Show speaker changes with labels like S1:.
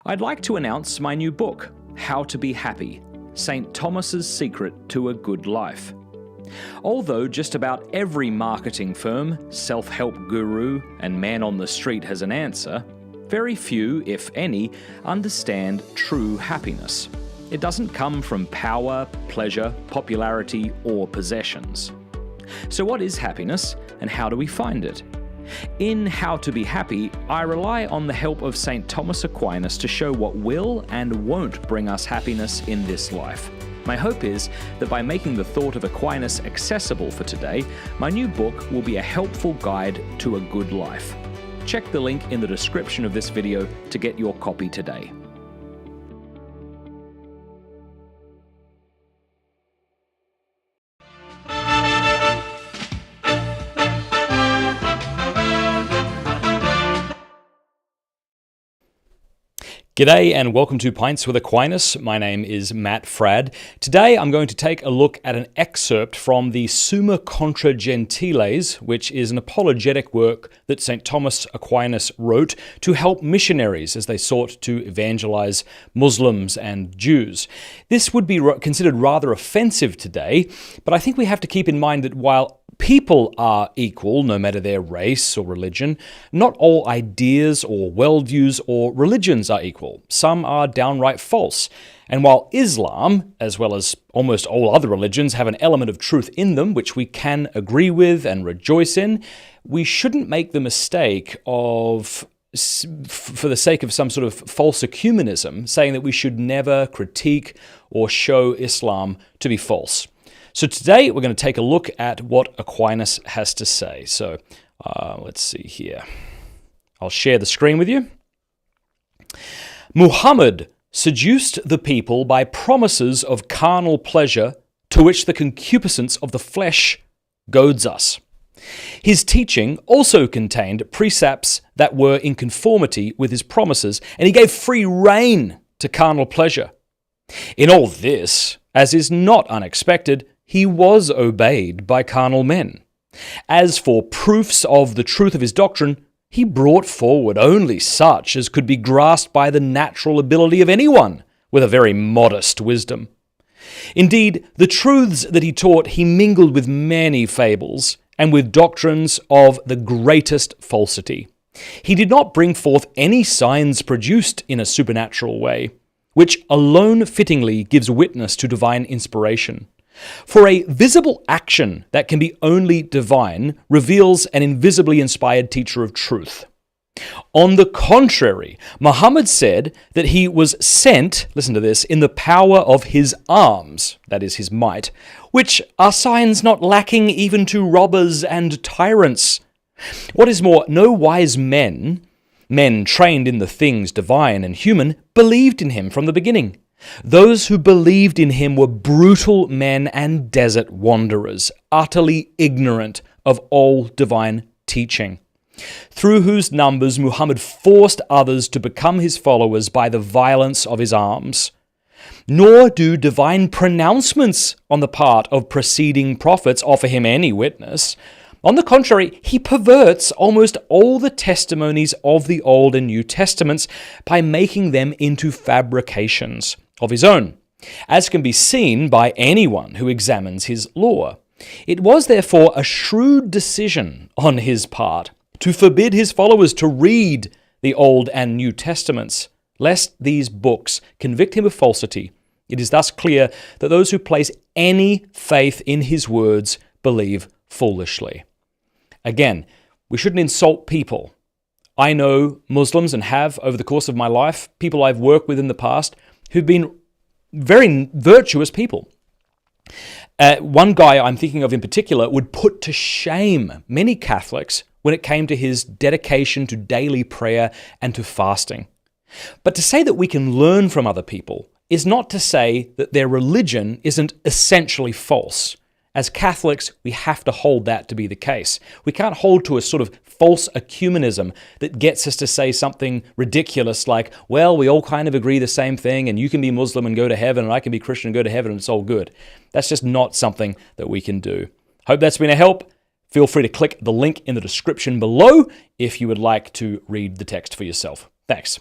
S1: I'd like to announce my new book, How to Be Happy: St. Thomas's Secret to a Good Life. Although just about every marketing firm, self-help guru, and man on the street has an answer, very few, if any, understand true happiness. It doesn't come from power, pleasure, popularity, or possessions. So what is happiness, and how do we find it? In How to Be Happy, I rely on the help of St. Thomas Aquinas to show what will and won't bring us happiness in this life. My hope is that by making the thought of Aquinas accessible for today, my new book will be a helpful guide to a good life. Check the link in the description of this video to get your copy today. G'day and welcome to Pints with Aquinas. My name is Matt Fradd. Today I'm going to take a look at an excerpt from the Summa Contra Gentiles, which is an apologetic work that St. Thomas Aquinas wrote to help missionaries as they sought to evangelize Muslims and Jews. This would be considered rather offensive today, but I think we have to keep in mind that while people are equal, no matter their race or religion, not all ideas or worldviews or religions are equal. Some are downright false. And while Islam, as well as almost all other religions, have an element of truth in them, which we can agree with and rejoice in, we shouldn't make the mistake of, for the sake of some sort of false ecumenism, saying that we should never critique or show Islam to be false. So today we're going to take a look at what Aquinas has to say. So let's see here. I'll share the screen with you. Muhammad seduced the people by promises of carnal pleasure to which the concupiscence of the flesh goads us. His teaching also contained precepts that were in conformity with his promises, and he gave free rein to carnal pleasure. In all this, as is not unexpected, he was obeyed by carnal men. As for proofs of the truth of his doctrine, he brought forward only such as could be grasped by the natural ability of anyone with a very modest wisdom. Indeed, the truths that he taught he mingled with many fables and with doctrines of the greatest falsity. He did not bring forth any signs produced in a supernatural way, which alone fittingly gives witness to divine inspiration. For a visible action that can be only divine reveals an invisibly inspired teacher of truth. On the contrary, Muhammad said that he was sent, listen to this, in the power of his arms, that is his might, which are signs not lacking even to robbers and tyrants. What is more, no wise men trained in the things divine and human, believed in him from the beginning. Those who believed in him were brutal men and desert wanderers, utterly ignorant of all divine teaching, through whose numbers Muhammad forced others to become his followers by the violence of his arms. Nor do divine pronouncements on the part of preceding prophets offer him any witness. On the contrary, he perverts almost all the testimonies of the Old and New Testaments by making them into fabrications of his own, as can be seen by anyone who examines his law. It was therefore a shrewd decision on his part to forbid his followers to read the Old and New Testaments, lest these books convict him of falsity. It is thus clear that those who place any faith in his words believe foolishly. Again, we shouldn't insult people. I know Muslims, and have over the course of my life, people I've worked with in the past who've been very virtuous people. One guy I'm thinking of in particular would put to shame many Catholics when it came to his dedication to daily prayer and to fasting. But to say that we can learn from other people is not to say that their religion isn't essentially false. As Catholics, we have to hold that to be the case. We can't hold to a sort of false ecumenism that gets us to say something ridiculous like, well, we all kind of agree the same thing, and you can be Muslim and go to heaven, and I can be Christian and go to heaven, and it's all good. That's just not something that we can do. Hope that's been a help. Feel free to click the link in the description below if you would like to read the text for yourself. Thanks.